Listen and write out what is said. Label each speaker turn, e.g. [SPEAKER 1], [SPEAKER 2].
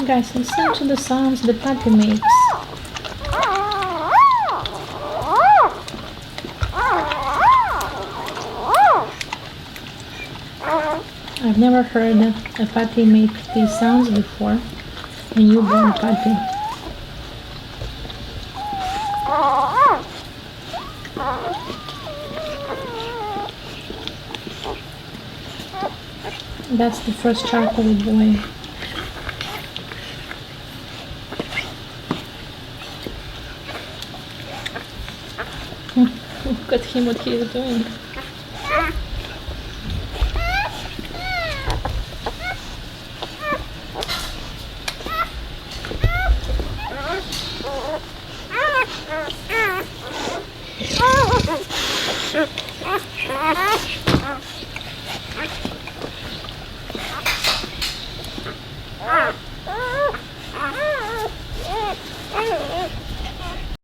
[SPEAKER 1] Guys, listen to the sounds the puppy makes. I've never heard a puppy make these sounds before. A newborn puppy. That's the first charcoal boy. Look at him, what he is doing.